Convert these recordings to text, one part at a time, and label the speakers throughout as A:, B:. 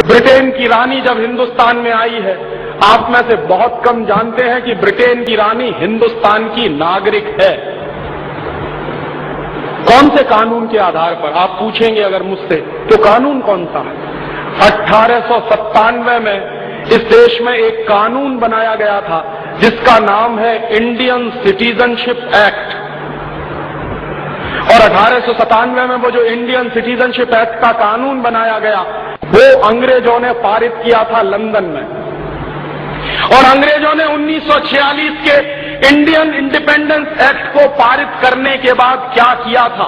A: Britain की रानी जब हिंदुस्तान में आई है, आप में से बहुत कम जानते हैं कि ब्रिटेन की रानी हिंदुस्तान की नागरिक है। कौन से कानून के आधार पर, आप पूछेंगे अगर मुझसे, तो कानून कौन सा है? 1897 में इस देश में एक कानून बनाया गया था जिसका नाम है इंडियन सिटीजनशिप एक्ट। और 1897 में वो जो इंडियन सिटीजनशिप एक्ट का कानून बनाया गया, वो अंग्रेजों ने पारित किया था लंदन में। और अंग्रेजों ने 1946 के इंडियन इंडिपेंडेंस एक्ट को पारित करने के बाद क्या किया था?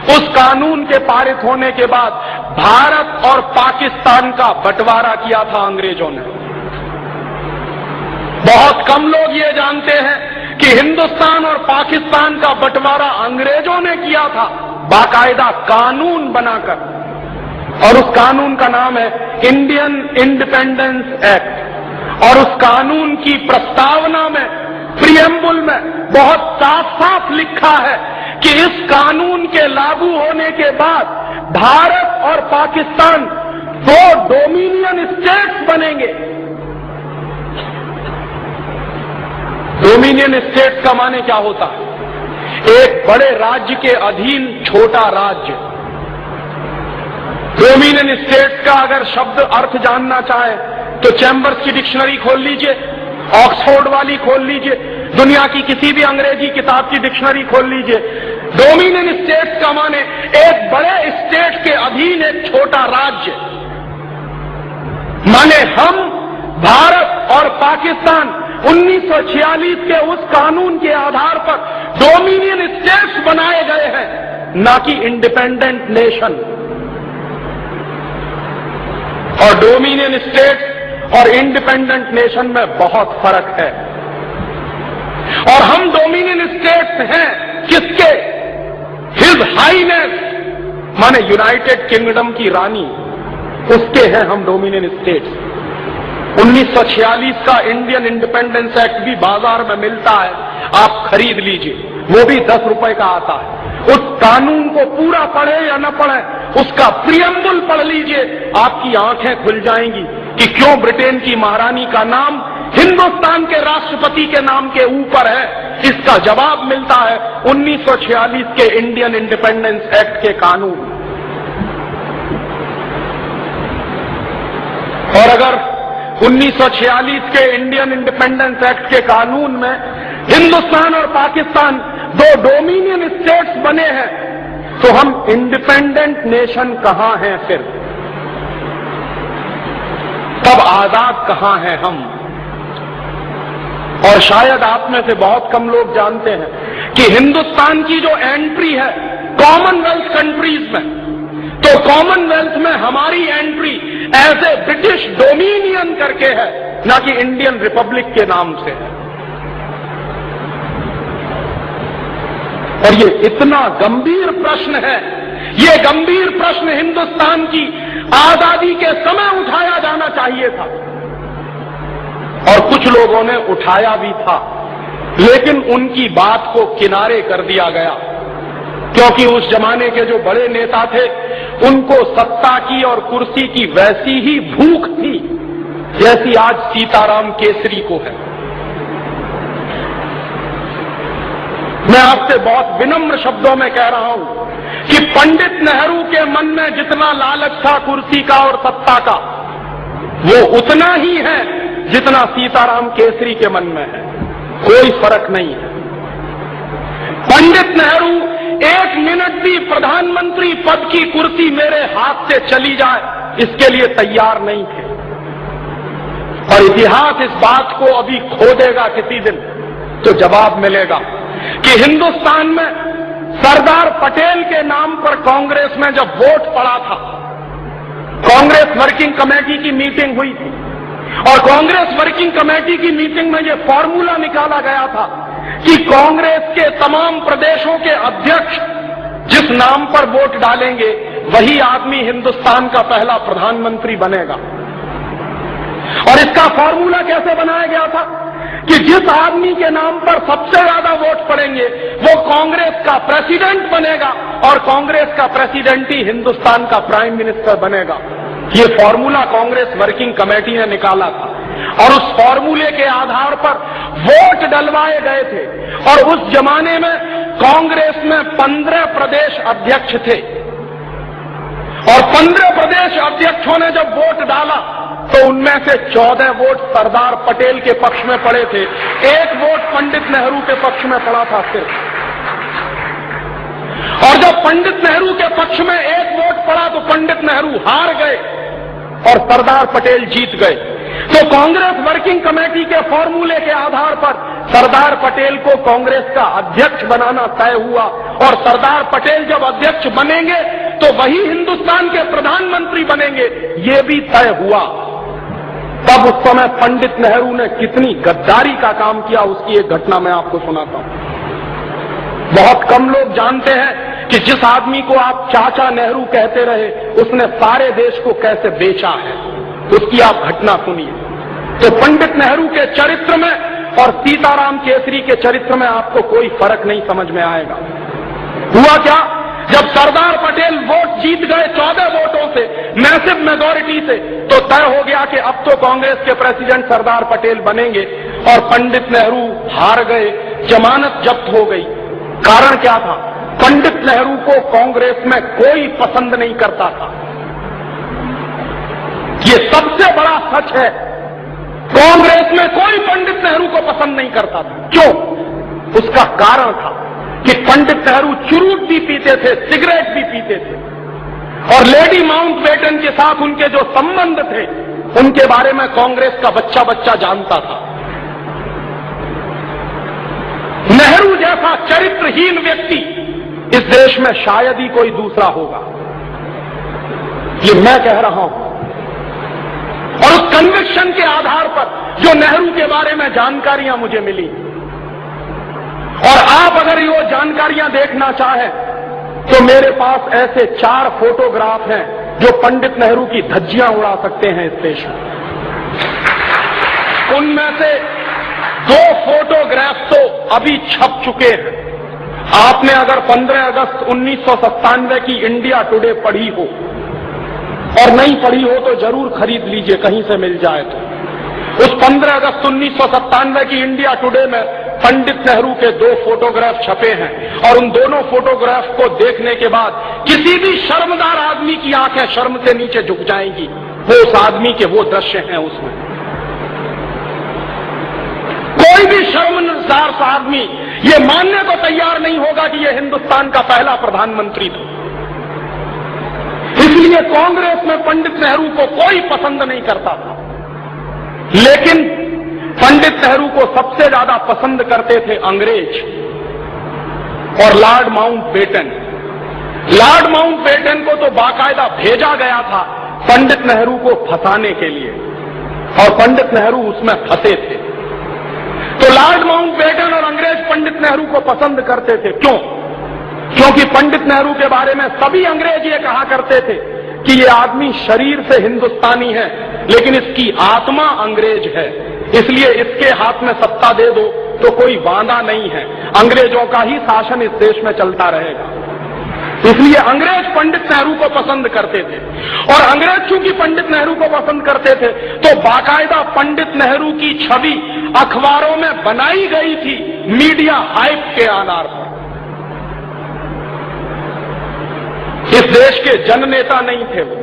A: उस कानून के पारित होने के बाद भारत और पाकिस्तान का बंटवारा किया था अंग्रेजों ने। बहुत कम लोग ये जानते हैं कि हिंदुस्तान और पाकिस्तान का बंटवारा अंग्रेजों ने किया था, बाकायदा कानून बनाकर। और उस कानून का नाम है इंडियन इंडिपेंडेंस एक्ट। और उस कानून की प्रस्तावना में, प्रियम्बुल में बहुत साफ साफ लिखा है कि इस कानून के लागू होने के बाद भारत और पाकिस्तान दो डोमिनियन स्टेट्स बनेंगे। डोमिनियन स्टेट्स का माने क्या होता है? एक बड़े राज्य के अधीन छोटा राज्य। डोमिनियन स्टेट्स का अगर शब्द अर्थ जानना चाहे तो चैम्बर्स की डिक्शनरी खोल लीजिए, ऑक्सफोर्ड वाली खोल लीजिए, दुनिया की किसी भी अंग्रेजी किताब की डिक्शनरी खोल लीजिए। डोमिनियन स्टेट्स का माने एक बड़े स्टेट के अधीन एक छोटा राज्य। माने हम, भारत और पाकिस्तान 1946 के उस कानून के आधार पर डोमिनियन स्टेट्स बनाए गए हैं, ना कि इंडिपेंडेंट नेशन। और डोमिनियन स्टेट्स और इंडिपेंडेंट नेशन में बहुत फर्क है। और हम डोमिनियन स्टेट्स हैं किसके? हिज हाईनेस माने यूनाइटेड किंगडम की रानी, उसके हैं हम डोमिनियन स्टेट्स। 1946 का इंडियन इंडिपेंडेंस एक्ट भी बाजार में मिलता है, आप खरीद लीजिए, वो भी 10 रुपए का आता है। उस कानून को पूरा पढ़े या न पढ़े, उसका प्रियम्बुल पढ़ लीजिए, आपकी आंखें खुल जाएंगी कि क्यों ब्रिटेन की महारानी का नाम हिंदुस्तान के राष्ट्रपति के नाम के ऊपर है। इसका जवाब मिलता है 1946 के इंडियन इंडिपेंडेंस एक्ट के कानून। और अगर 1946 के इंडियन इंडिपेंडेंस एक्ट के कानून में हिंदुस्तान और पाकिस्तान दो डोमिनियन स्टेट्स बने हैं, तो हम इंडिपेंडेंट नेशन कहां हैं फिर? तब आजाद कहां हैं हम? और शायद आप में से बहुत कम लोग जानते हैं कि हिंदुस्तान की जो एंट्री है कॉमनवेल्थ कंट्रीज में, तो कॉमनवेल्थ में हमारी entry as a British dominion करके है, ना कि इंडियन रिपब्लिक के नाम से है। और ये इतना गंभीर प्रश्न है, ये गंभीर प्रश्न हिंदुस्तान की आजादी के समय उठाया जाना चाहिए था। और कुछ लोगों ने उठाया भी था, लेकिन उनकी बात को किनारे कर दिया गया, क्योंकि उस जमाने के जो बड़े नेता थे उनको सत्ता की और कुर्सी की वैसी ही भूख थी जैसी आज सीताराम केसरी को है। मैं आपसे बहुत विनम्र शब्दों में कह रहा हूं कि पंडित नेहरू के मन में जितना लालच था कुर्सी का और सत्ता का, वो उतना ही है जितना सीताराम केसरी के मन में है। कोई फर्क नहीं है। पंडित नेहरू एक मिनट भी प्रधानमंत्री पद की कुर्सी मेरे हाथ से चली जाए, इसके लिए तैयार नहीं थे। और इतिहास इस बात को अभी खोदेगा किसी दिन, तो जवाब मिलेगा कि हिंदुस्तान में सरदार पटेल के नाम पर कांग्रेस में जब वोट पड़ा था, कांग्रेस वर्किंग कमेटी की मीटिंग हुई थी, और कांग्रेस वर्किंग कमेटी की मीटिंग में यह फॉर्मूला निकाला गया था कि कांग्रेस के तमाम प्रदेशों के अध्यक्ष जिस नाम पर वोट डालेंगे वही आदमी हिंदुस्तान का पहला प्रधानमंत्री बनेगा। और इसका फॉर्मूला कैसे बनाया गया था कि जिस आदमी के नाम पर सबसे ज्यादा वोट पड़ेंगे वो कांग्रेस का प्रेसिडेंट बनेगा, और कांग्रेस का प्रेसिडेंट ही हिंदुस्तान का प्राइम मिनिस्टर बनेगा। ये फॉर्मूला कांग्रेस वर्किंग कमेटी ने निकाला था और उस फॉर्मूले के आधार पर वोट डलवाए गए थे। और उस जमाने में कांग्रेस में 15 प्रदेश अध्यक्ष थे और 15 प्रदेश अध्यक्षों ने जब वोट डाला तो उनमें से 14 वोट सरदार पटेल के पक्ष में पड़े थे, 1 वोट पंडित नेहरू के पक्ष में पड़ा था सिर्फ। और जब पंडित नेहरू के पक्ष में 1 वोट पड़ा तो पंडित नेहरू हार गए और सरदार पटेल जीत गए। तो कांग्रेस वर्किंग कमेटी के फॉर्मूले के आधार पर सरदार पटेल को कांग्रेस का अध्यक्ष बनाना तय हुआ और सरदार पटेल जब अध्यक्ष बनेंगे तो वही हिंदुस्तान के प्रधानमंत्री बनेंगे, ये भी तय हुआ। तब उस समय पंडित नेहरू ने कितनी गद्दारी का काम किया उसकी एक घटना मैं आपको सुनाता हूं। बहुत कम लोग जानते हैं कि जिस आदमी को आप चाचा नेहरू कहते रहे उसने सारे देश को कैसे बेचा है, उसकी आप घटना सुनिए। तो पंडित नेहरू के चरित्र में और सीताराम केसरी के चरित्र में आपको कोई फर्क नहीं समझ में आएगा। हुआ क्या, जब सरदार पटेल वोट जीत गए 14 वोटों से, मैसिव मेजॉरिटी से, तो तय हो गया कि अब तो कांग्रेस के प्रेसिडेंट सरदार पटेल बनेंगे और पंडित नेहरू हार गए, जमानत जब्त हो गई। कारण क्या था, पंडित नेहरू को कांग्रेस में कोई पसंद नहीं करता था। ये सबसे बड़ा सच है, कांग्रेस में कोई पंडित नेहरू को पसंद नहीं करता था। क्यों? उसका कारण था कि पंडित नेहरू चुरूट भी पीते थे, सिगरेट भी पीते थे और लेडी माउंटबेटन के साथ उनके जो संबंध थे उनके बारे में कांग्रेस का बच्चा बच्चा जानता था। नेहरू जैसा चरित्रहीन व्यक्ति इस देश में शायद ही कोई दूसरा होगा, ये मैं कह रहा हूं। और उस कन्विक्शन के आधार पर जो नेहरू के बारे में जानकारियां मुझे मिली, और आप अगर ये जानकारियां देखना चाहें तो मेरे पास ऐसे 4 फोटोग्राफ हैं जो पंडित नेहरू की धज्जियां उड़ा सकते हैं इस देश में। उनमें से 2 फोटोग्राफ तो अभी छप चुके हैं। आपने अगर 15 अगस्त 1997 की इंडिया टुडे पढ़ी हो और नहीं पढ़ी हो तो जरूर खरीद लीजिए, कहीं से मिल जाए तो। उस 15 अगस्त 1997 की इंडिया टुडे में पंडित नेहरू के 2 फोटोग्राफ छपे हैं और उन दोनों फोटोग्राफ को देखने के बाद किसी भी शर्मदार आदमी की आंखें शर्म से नीचे झुक जाएंगी। वो उस आदमी के वो दृश्य हैं उसमें। कोई भी शर्मसार सा आदमी ये मानने को तैयार नहीं होगा कि ये हिंदुस्तान का पहला प्रधानमंत्री था। इसलिए कांग्रेस में पंडित नेहरू को कोई पसंद नहीं करता था, लेकिन पंडित नेहरू को सबसे ज्यादा पसंद करते थे अंग्रेज और लॉर्ड माउंटबेटन। लॉर्ड माउंटबेटन को तो बाकायदा भेजा गया था पंडित नेहरू को फंसाने के लिए और पंडित नेहरू उसमें फंसे थे। तो लॉर्ड माउंटबेटन और अंग्रेज पंडित नेहरू को पसंद करते थे। क्यों? क्योंकि पंडित नेहरू के बारे में सभी अंग्रेज ये कहा करते थे कि ये आदमी शरीर से हिंदुस्तानी है लेकिन इसकी आत्मा अंग्रेज है, इसलिए इसके हाथ में सत्ता दे दो तो कोई वादा नहीं है, अंग्रेजों का ही शासन इस देश में चलता रहेगा। इसलिए अंग्रेज पंडित नेहरू को पसंद करते थे और अंग्रेज चूंकि पंडित नेहरू को पसंद करते थे तो बाकायदा पंडित नेहरू की छवि अखबारों में बनाई गई थी मीडिया हाइप के आधार पर। इस देश के जननेता नहीं थे वो।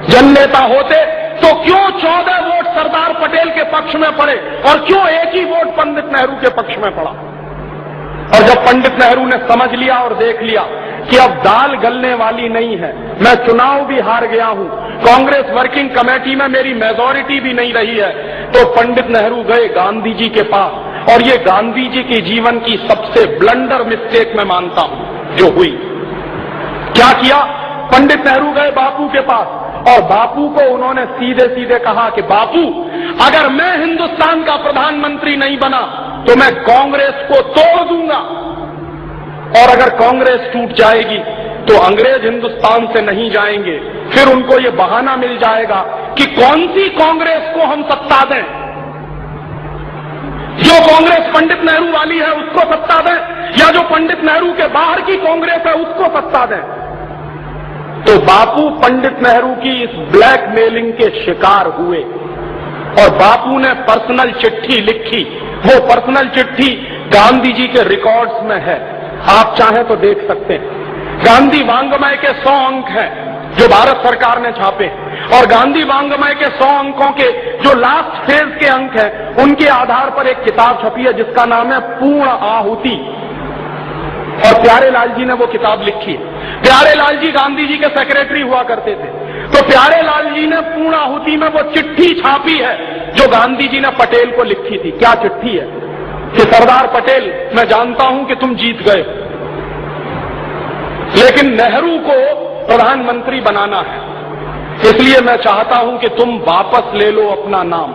A: जननेता होते तो क्यों 14 वोट सरदार पटेल के पक्ष में पड़े और क्यों एक ही वोट पंडित नेहरू के पक्ष में पड़ा? और जब पंडित नेहरू ने समझ लिया और देख लिया कि अब दाल गलने वाली नहीं है, मैं चुनाव भी हार गया हूं, कांग्रेस वर्किंग कमेटी में मेरी मेजॉरिटी भी नहीं रही है, तो पंडित नेहरू गए गांधी जी के पास। और ये गांधी जी के जीवन की सबसे ब्लंडर मिस्टेक मैं मानता हूं जो हुई। क्या किया? पंडित नेहरू गए बापू के पास और बापू को उन्होंने सीधे सीधे कहा कि बापू, अगर मैं हिंदुस्तान का प्रधानमंत्री नहीं बना तो मैं कांग्रेस को तोड़ दूंगा और अगर कांग्रेस टूट जाएगी तो अंग्रेज हिंदुस्तान से नहीं जाएंगे। फिर उनको ये बहाना मिल जाएगा कि कौन सी कांग्रेस को हम सत्ता दें, जो कांग्रेस पंडित नेहरू वाली है उसको सत्ता दें या जो पंडित नेहरू के बाहर की कांग्रेस है उसको सत्ता दें। तो बापू पंडित नेहरू की इस ब्लैकमेलिंग के शिकार हुए और बापू ने पर्सनल चिट्ठी लिखी। वो पर्सनल चिट्ठी गांधी जी के रिकॉर्ड्स में है, आप चाहें तो देख सकते हैं। गांधी वांग्मय के 100 अंक हैं जो भारत सरकार ने छापे, और गांधी वांग्मय के 100 अंकों के जो लास्ट फेज के अंक हैं उनके आधार पर एक किताब छपी है जिसका नाम है पूर्ण आहुति, और प्यारेलाल जी ने वो किताब लिखी है। प्यारेलाल जी गांधी जी के सेक्रेटरी हुआ करते थे, तो प्यारेलाल जी ने पूर्ण आहुति में वो चिट्ठी छापी है जो गांधी जी ने पटेल को लिखी थी। क्या चिट्ठी है कि सरदार पटेल, मैं जानता हूं कि तुम जीत गए, लेकिन नेहरू को प्रधानमंत्री बनाना है, इसलिए मैं चाहता हूं कि तुम वापस ले लो अपना नाम।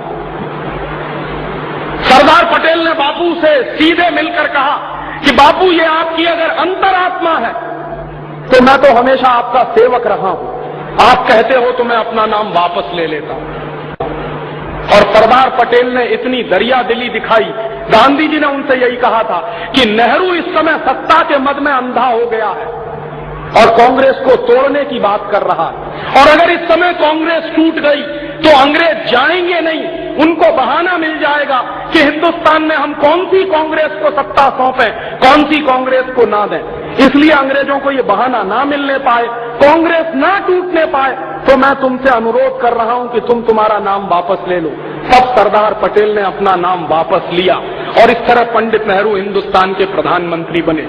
A: सरदार पटेल ने बापू से सीधे मिलकर कहा कि बापू, ये आपकी अगर अंतरात्मा है तो मैं तो हमेशा आपका सेवक रहा हूं, आप कहते हो तो मैं अपना नाम वापस ले लेता हूं। और सरदार पटेल ने इतनी दरिया दिली दिखाई, गांधी जी ने उनसे यही कहा था कि नेहरू इस समय सत्ता के मद में अंधा हो गया है और कांग्रेस को तोड़ने की बात कर रहा है, और अगर इस समय कांग्रेस टूट गई तो अंग्रेज जाएंगे नहीं, उनको बहाना मिल जाएगा कि हिंदुस्तान में हम कौन सी कांग्रेस को सत्ता सौंपें, कौन सी कांग्रेस को ना दें। इसलिए अंग्रेजों को ये बहाना ना मिलने पाए, कांग्रेस ना टूटने पाए, तो मैं तुमसे अनुरोध कर रहा हूं कि तुम तुम्हारा नाम वापस ले लो। तब सरदार पटेल ने अपना नाम वापस लिया और इस तरह पंडित नेहरू हिंदुस्तान के प्रधानमंत्री बने।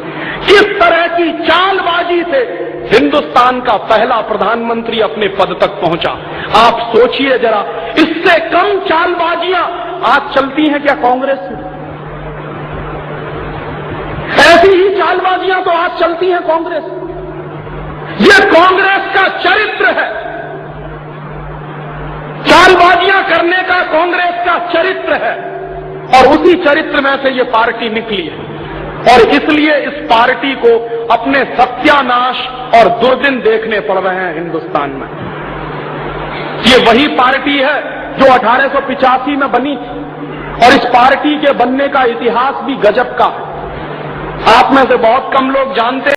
A: किस तरह की चालबाजी से हिंदुस्तान का पहला प्रधानमंत्री अपने पद तक पहुंचा, आप सोचिए जरा। इससे कम चालबाजियां आज चलती हैं क्या कांग्रेस में? ऐसी ही चालबाजियां तो आज चलती हैं कांग्रेस। ये कांग्रेस का चरित्र है, चालबाजियां करने का कांग्रेस का चरित्र है, और उसी चरित्र में से ये पार्टी निकली है। और इसलिए इस पार्टी को अपने सत्यानाश और दुर्दिन देखने पड़ रहे हैं हिंदुस्तान में। ये वही पार्टी है जो 1885 में बनी थी, और इस पार्टी के बनने का इतिहास भी गजब का है। आप में से बहुत कम लोग जानते हैं